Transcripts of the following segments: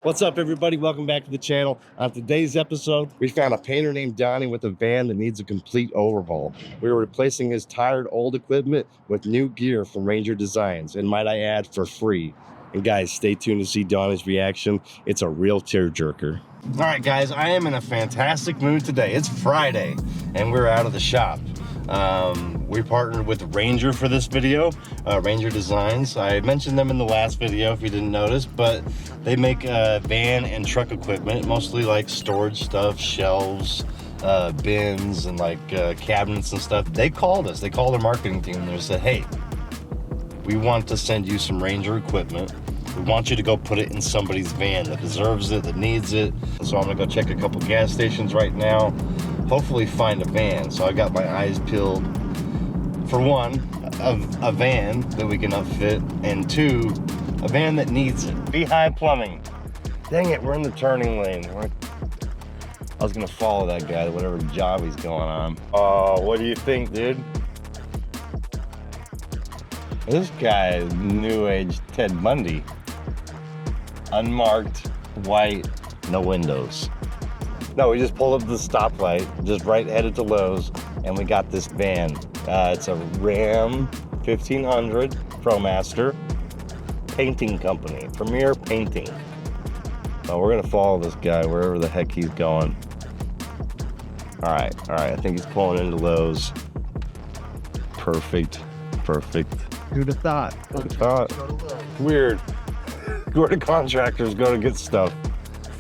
What's up, everybody? Welcome back to the channel. On today's episode, we found a painter named Donnie with a van that needs a complete overhaul. We were replacing his tired old equipment with new gear from Ranger Designs, and might I add, for free. And guys, stay tuned to see Donnie's reaction. It's a real tearjerker. All right, guys, I am in a fantastic mood today. It's Friday, and we're out of the shop. We partnered with Ranger for this video, Ranger Designs. I mentioned them in the last video if you didn't notice, but they make van and truck equipment, mostly like storage stuff, shelves, bins, and like cabinets and stuff. They called us, they called our marketing team, and they said, hey, we want to send you some Ranger equipment. We want you to go put it in somebody's van that deserves it, that needs it. So I'm gonna go check a couple gas stations right now, hopefully find a van. So I got my eyes peeled. For one, a van that we can upfit, and two, a van that needs it. Beehive Plumbing. Dang it, we're in the turning lane. I was gonna follow that guy to whatever job he's going on. Oh, what do you think, dude? This guy is new age Ted Bundy. Unmarked, white, no windows. No, we just pulled up to the stoplight, just right headed to Lowe's, and we got this van. It's a Ram 1500 ProMaster painting company, Premier Painting. We're gonna follow this guy wherever the heck he's going. All right, I think he's pulling into Lowe's. Perfect. Who'd have thought? Weird. Where do contractors go to get stuff?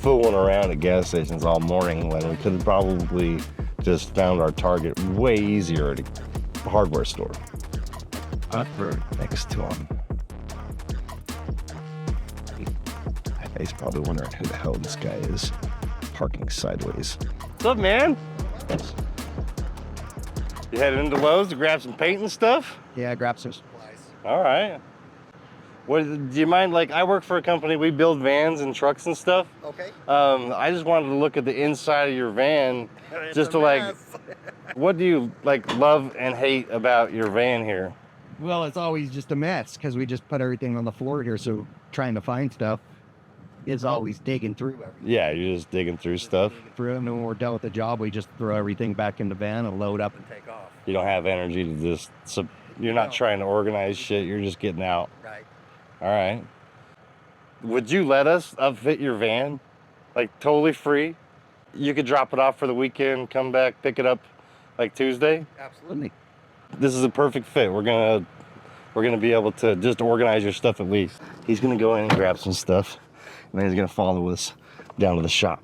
Fooling around at gas stations all morning when we could have probably just found our target way easier at a hardware store. Next to him. He's probably wondering who the hell this guy is, parking sideways. What's up, man? You headed into Lowe's to grab some paint and stuff? Yeah, grab some supplies. All right. What, do you mind, like, I work for a company, we build vans and trucks and stuff. Okay. I just wanted to look at the inside of your van, just to like, what do you like love and hate about your van here? Well, it's always just a mess because we just put everything on the floor here, so trying to find stuff is always digging through everything. Yeah, you're just digging through stuff. Through, and when we're done with the job, we just throw everything back in the van and load up and take off. You don't have energy to just, you're not trying to organize shit, you're just getting out. Right. All right. Would you let us upfit your van? Like totally free? You could drop it off for the weekend, come back, pick it up like Tuesday? Absolutely. This is a perfect fit. We're gonna be able to just organize your stuff at least. He's gonna go in and grab some stuff, and then he's gonna follow us down to the shop.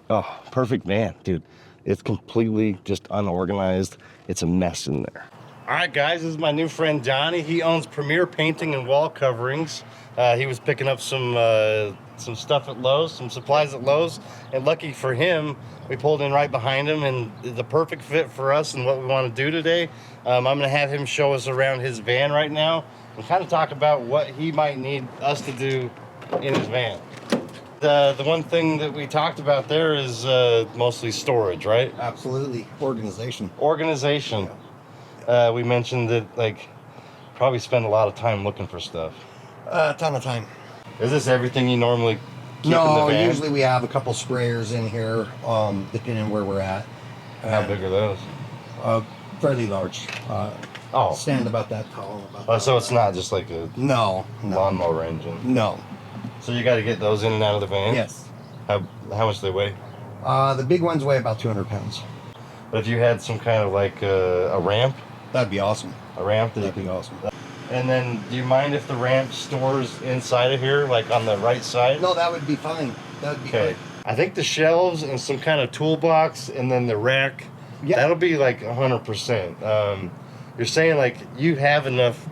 Oh, perfect van, dude. It's completely just unorganized. It's a mess in there. All right, guys, this is my new friend Donnie. He owns Premier Painting and Wall Coverings. He was picking up some stuff at Lowe's, some supplies at Lowe's, and lucky for him, we pulled in right behind him, and the perfect fit for us and what we want to do today. I'm gonna have him show us around his van right now and kind of talk about what he might need us to do in his van. The one thing that we talked about there is mostly storage, right? Absolutely. Organization. Organization. We mentioned that, like, probably spend a lot of time looking for stuff. A ton of time. Is this everything you normally keep in the No, van? usually we have a couple sprayers in here, depending on where we're at. How big are those? Fairly large. Stand about that tall. So it's not just like a No. lawnmower engine? No. So you got to get those in and out of the van? Yes. How much do they weigh? The big ones weigh about 200 pounds. But if you had some kind of like a ramp? That'd be awesome. A ramp? That'd be awesome. And then, do you mind if the ramp stores inside of here, like on the right side? No, that would be fine. That would be fine. I think the shelves and some kind of toolbox and then the rack, that'll be like 100%. You're saying like you have enough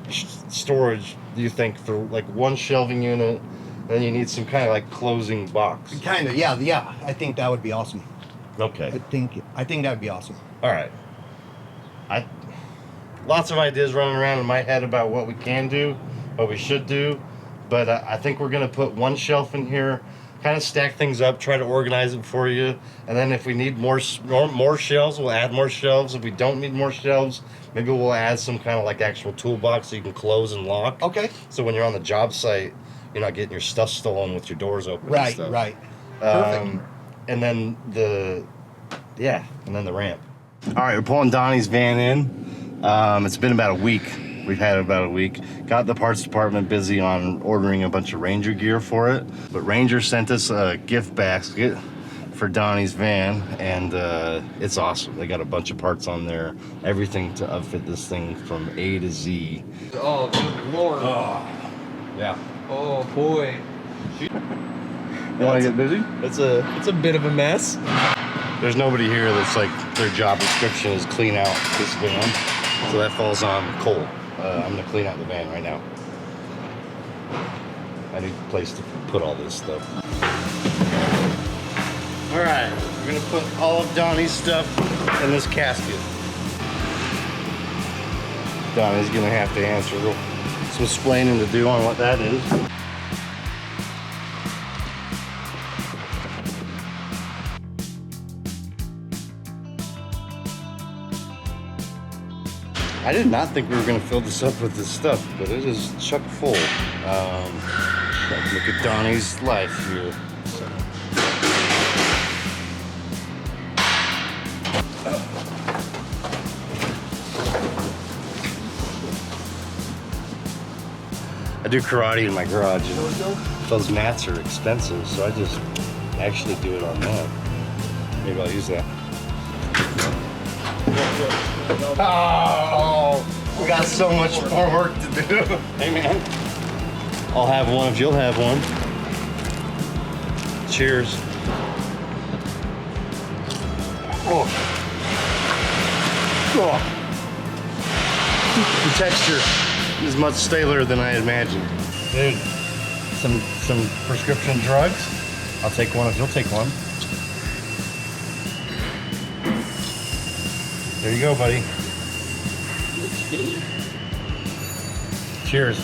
storage, do you think, for like one shelving unit, then you need some kind of like closing box? Kind of, yeah. I think that would be awesome. Okay. I think that would be awesome. All right. Lots of ideas running around in my head about what we can do, what we should do, but I think we're gonna put one shelf in here, kind of stack things up, try to organize it for you, and then if we need more shelves, we'll add more shelves. If we don't need more shelves, maybe we'll add some kind of like actual toolbox so you can close and lock. Okay. So when you're on the job site, you're not getting your stuff stolen with your doors open. and Right, stuff. right. And then the ramp. All right, we're pulling Donnie's van in. It's been about a week. We've had it about a week. Got the parts department busy on ordering a bunch of Ranger gear for it. But Ranger sent us a gift basket for Donnie's van, and it's awesome. They got a bunch of parts on there. Everything to outfit this thing from A to Z. Oh, good lord. Oh, yeah. Oh, boy. You want to get busy? It's a bit of a mess. There's nobody here that's like their job description is clean out this van. So that falls on Cole. I'm gonna clean out the van right now. I need a place to put all this stuff. All right, we're gonna put all of Donnie's stuff in this casket. Donnie's gonna have to answer some explaining to do on what that is. I did not think we were going to fill this up with this stuff, but it is chock full. Look at Donnie's life here. I do karate in my garage, and those mats are expensive, so I just actually do it on that. Maybe I'll use that. Oh, we got so much more work to do. Hey, man. I'll have one if you'll have one. Cheers. Oh. Oh. The texture is much staler than I imagined. Dude, some prescription drugs? I'll take one if you'll take one. There you go, buddy. Cheers.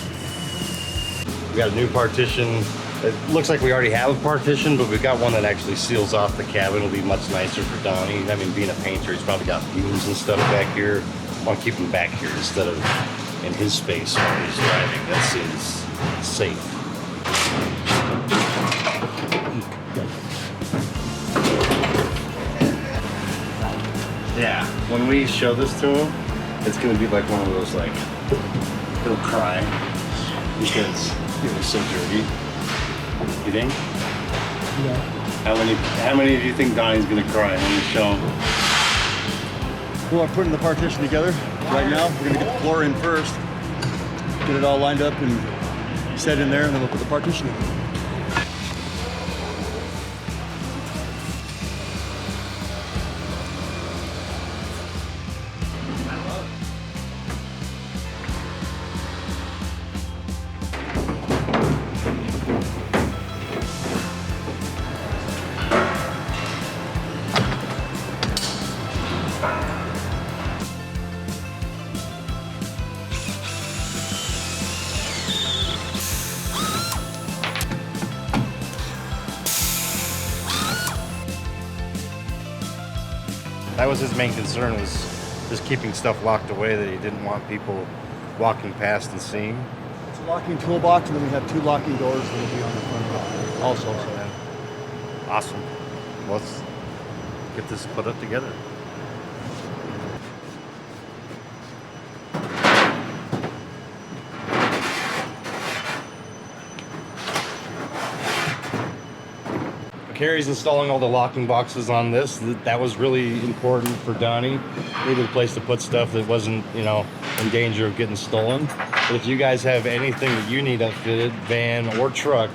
We got a new partition. It looks like we already have a partition, but we've got one that actually seals off the cabin. It'll be much nicer for Donnie. I mean, being a painter, he's probably got fumes and stuff back here. I want to keep him back here instead of in his space while he's driving. That seems safe. Yeah, when we show this to him, it's gonna be like one of those, like, he'll cry because it was so dirty. You think? Yeah. How many do you think Donnie's gonna cry when we show him? Well, I'm putting the partition together right now. We're gonna get the floor in first, get it all lined up and set in there, and then we'll put the partition in. That was his main concern, was just keeping stuff locked away that he didn't want people walking past and seeing. It's a locking toolbox, and then we have 2 locking doors that will be on the front also. So. Awesome. Let's get this put up together. Carrie's installing all the locking boxes on this. That was really important for Donnie. Needed a place to put stuff that wasn't, you know, in danger of getting stolen. But if you guys have anything that you need outfitted, van or truck,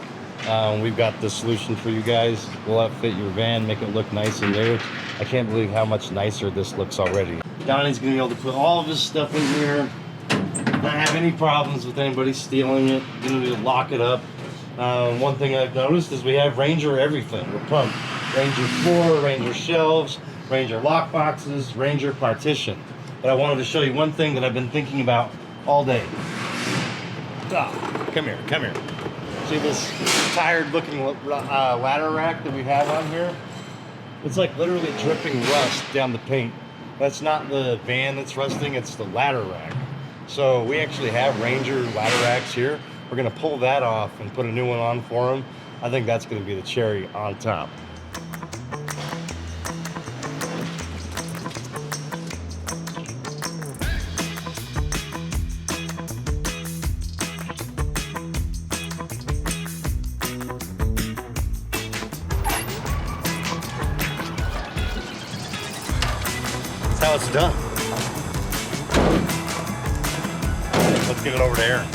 we've got the solution for you guys. We'll outfit your van, make it look nice and new. I can't believe how much nicer this looks already. Donnie's gonna be able to put all of his stuff in here, not have any problems with anybody stealing it. Gonna be able to lock it up. One thing I've noticed is we have Ranger everything. We're pumped. Ranger floor, Ranger shelves, Ranger lock boxes, Ranger partition. But I wanted to show you one thing that I've been thinking about all day. Come here, come here. See this tired looking ladder rack that we have on here? It's like literally dripping rust down the paint. That's not the van that's rusting, it's the ladder rack. So we actually have Ranger ladder racks here. We're gonna pull that off and put a new one on for him. I think that's gonna be the cherry on top. That's how it's done. Let's get it over to Aaron.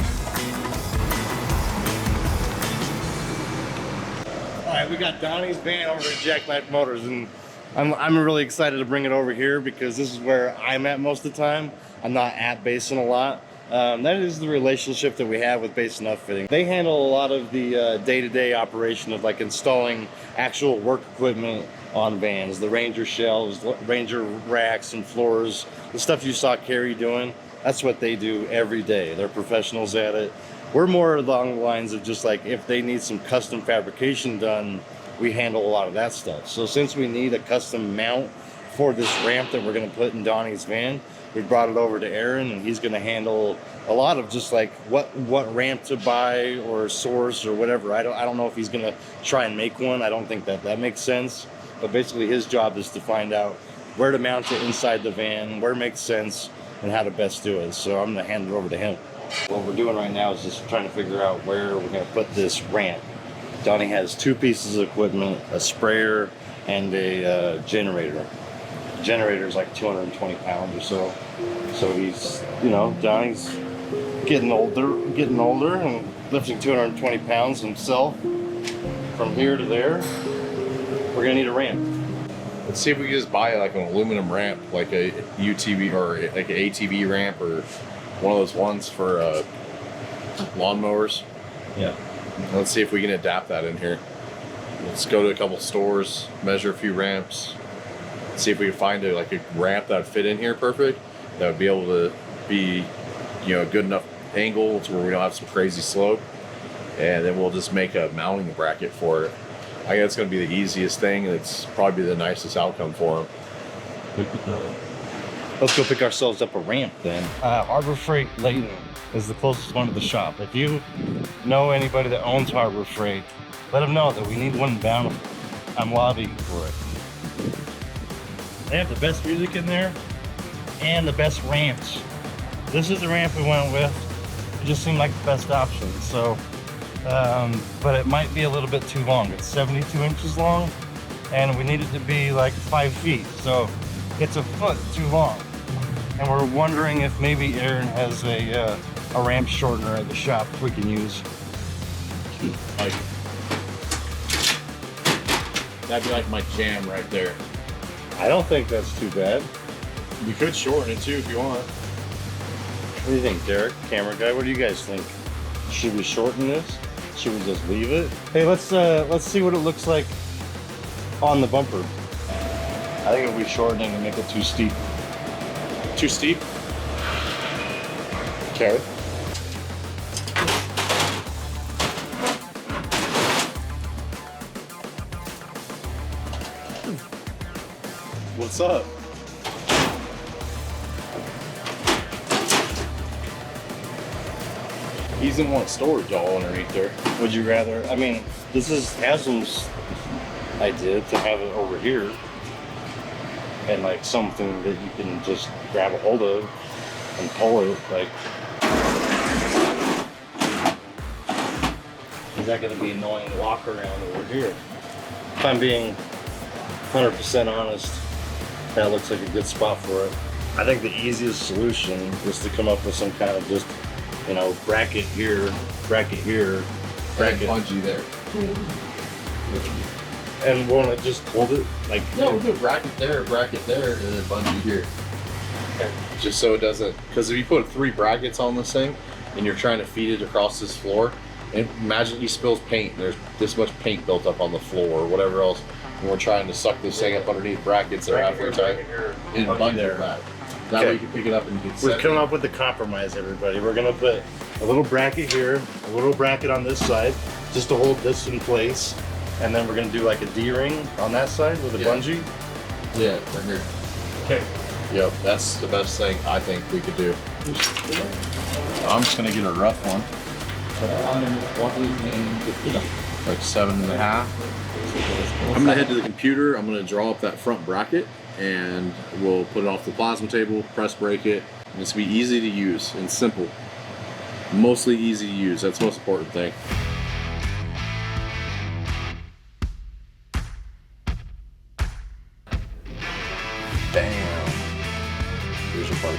All right, we got Donnie's van over at Jackknife Motors, and I'm really excited to bring it over here because this is where I'm at most of the time. I'm not at Basin a lot. That is the relationship that we have with Basin Upfitting. They handle a lot of the day-to-day operation of like installing actual work equipment on vans, the Ranger shelves, Ranger racks and floors, the stuff you saw Carrie doing. That's what they do every day. They're professionals at it. We're more along the lines of just like if they need some custom fabrication done, we handle a lot of that stuff. So since we need a custom mount for this ramp that we're gonna put in Donnie's van, we brought it over to Aaron, and he's gonna handle a lot of just like what ramp to buy or source or whatever. I don't know if he's gonna try and make one. I don't think that makes sense. But basically his job is to find out where to mount it inside the van, where it makes sense, and how to best do it. So I'm gonna hand it over to him. What we're doing right now is just trying to figure out where we're gonna put this ramp. Donnie has two pieces of equipment, a sprayer and a generator. The generator is like 220 pounds or so. So he's, you know, Donnie's getting older and lifting 220 pounds himself from here to there. We're gonna need a ramp. Let's see if we can just buy like an aluminum ramp, like a UTV or like an ATV ramp, or one of those ones for lawnmowers. Yeah. Let's see if we can adapt that in here. Let's go to a couple stores, measure a few ramps, see if we can find like a ramp that would fit in here perfect, that would be able to be, you know, a good enough angle to where we don't have some crazy slope, and then we'll just make a mounting bracket for it. I guess it's going to be the easiest thing, and it's probably the nicest outcome for them. Let's go pick ourselves up a ramp then. Harbor Freight Layton is the closest one to the shop. If you know anybody that owns Harbor Freight, let them know that we need one down. I'm lobbying for it. They have the best music in there and the best ramps. This is the ramp we went with. It just seemed like the best option. So, but it might be a little bit too long. It's 72 inches long, and we need it to be like 5 feet. So it's a foot too long. And we're wondering if maybe Aaron has a ramp shortener at the shop we can use. Like, that'd be like my jam right there. I don't think that's too bad. You could shorten it too if you want. What do you think, Derek? Camera guy, what do you guys think? Should we shorten this? Should we just leave it? Hey, let's see what it looks like on the bumper. I think if we shorten it and make it too steep. Too steep? Okay. What's up? He doesn't want storage all underneath there. Would you rather? I mean, this is Haslam's idea to have it over here, and like something that you can just grab a hold of and pull it. Like, is that going to be annoying to walk around over here? If I'm being 100% honest, that looks like a good spot for it. I think the easiest solution is to come up with some kind of just, you know, bracket here, bracket here, bracket. And bungee there. And won't it just hold it? Like, No, we'll do a bracket there, and then bungee here. Okay. Just so it doesn't, because if you put 3 brackets on this thing and you're trying to feed it across this floor, and imagine he spills paint, there's this much paint built up on the floor or whatever else, and we're trying to suck this thing up underneath brackets that are halfway tight and bungee there back. That way you can pick it up and you can We're set coming it. up with the compromise, everybody. We're gonna put a little bracket here, a little bracket on this side, just to hold this in place. And then we're gonna do like a D-ring on that side with a bungee. Yeah, right here. Okay. Yep, that's the best thing I think we could do. I'm just gonna get a rough one. like 7.5. I'm gonna head to the computer. I'm gonna draw up that front bracket, and we'll put it off the plasma table, press break it, and it's gonna be easy to use and simple. Mostly easy to use. That's the most important thing. Bam. Here's your part.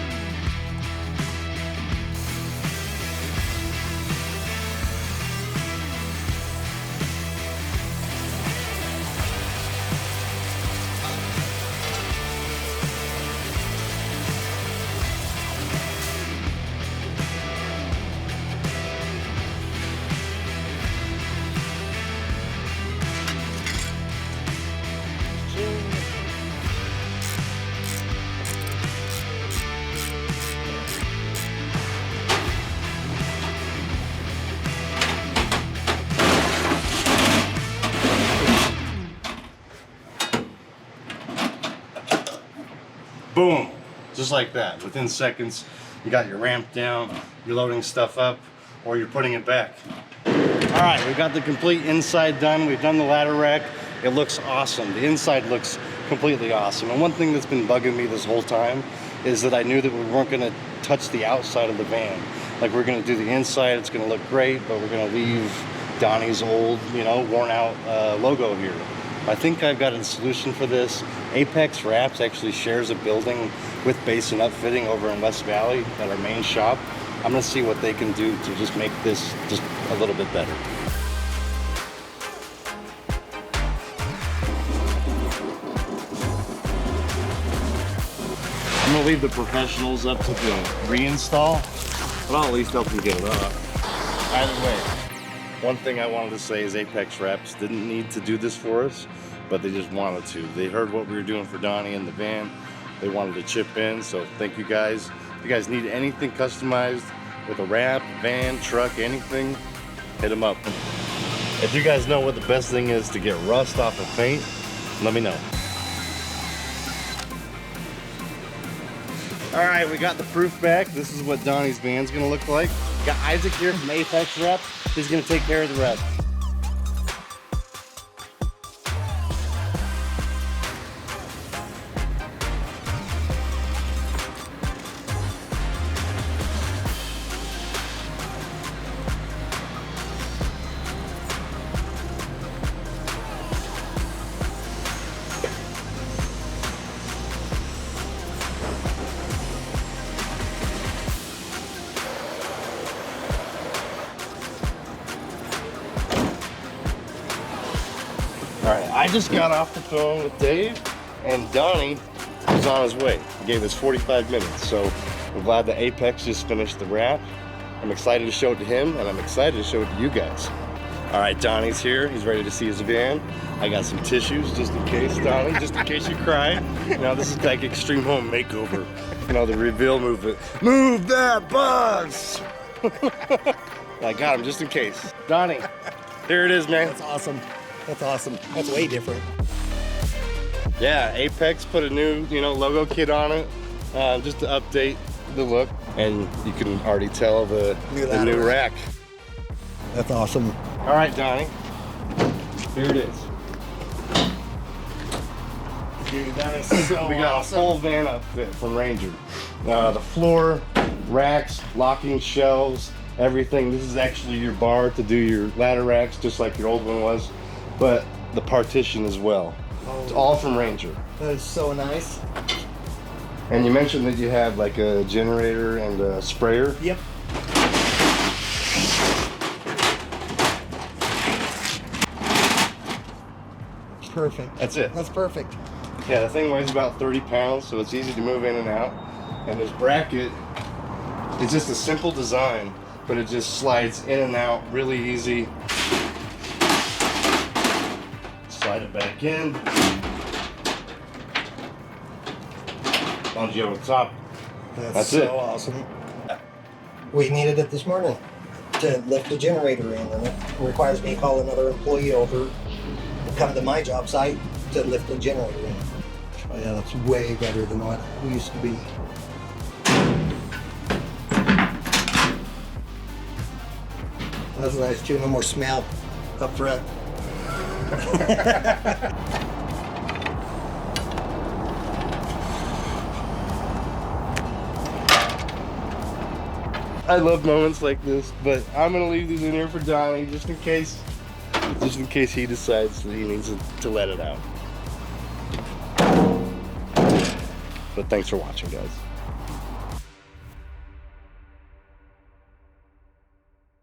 Boom, just like that. Within seconds, you got your ramp down, you're loading stuff up, or you're putting it back. All right, we've got the complete inside done. We've done the ladder rack. It looks awesome. The inside looks completely awesome. And one thing that's been bugging me this whole time is that I knew that we weren't gonna touch the outside of the van. Like, we're gonna do the inside, it's gonna look great, but we're gonna leave Donnie's old, worn out logo here. I think I've got a solution for this. Apex Wraps actually shares a building with Base and Upfitting over in West Valley at our main shop. I'm gonna see what they can do to just make this just a little bit better. I'm gonna leave the professionals up to the reinstall, but I'll at least help them get it up. Either way, one thing I wanted to say is Apex Wraps didn't need to do this for us, but they just wanted to. They heard what we were doing for Donnie in the van. They wanted to chip in, so thank you guys. If you guys need anything customized with a wrap, van, truck, anything, hit them up. If you guys know what the best thing is to get rust off of paint, let me know. All right, we got the proof back. This is what Donnie's van's gonna look like. Got Isaac here from Apex Wraps. He's gonna take care of the rest. All right, I just got off the phone with Dave, and Donnie was on his way. He gave us 45 minutes, so I'm glad that Apex just finished the wrap. I'm excited to show it to him, and I'm excited to show it to you guys. All right, Donnie's here. He's ready to see his van. I got some tissues just in case, Donnie, just in case you cry. This is like Extreme Home Makeover. The reveal movement. Move that bus! I got him just in case. Donnie, here it is, man. That's awesome. That's awesome. That's way different. Yeah, Apex put a new, logo kit on it, just to update the look. And you can already tell the new rack. That's awesome. All right, Donnie, here it is. Dude, that is so We got a full van outfit from Ranger. The floor, racks, locking shelves, everything. This is actually your bar to do your ladder racks, just like your old one was, but the partition as well. It's all from Ranger. That is so nice. And you mentioned that you had like a generator and a sprayer. Yep. Perfect. That's it. That's perfect. Yeah, the thing weighs about 30 pounds, so it's easy to move in and out. And this bracket is just a simple design, but it just slides in and out really easy. Slide it back in. Bungee over the top. That's so it. awesome. We needed it this morning to lift the generator in, and it requires me to call another employee over to come to my job site to lift the generator in. Oh yeah, that's way better than what we used to be. That's nice too. No more smell up front. I love moments like this, but I'm gonna leave these in here for Donnie just in case he decides that he needs to let it out. But thanks for watching, guys.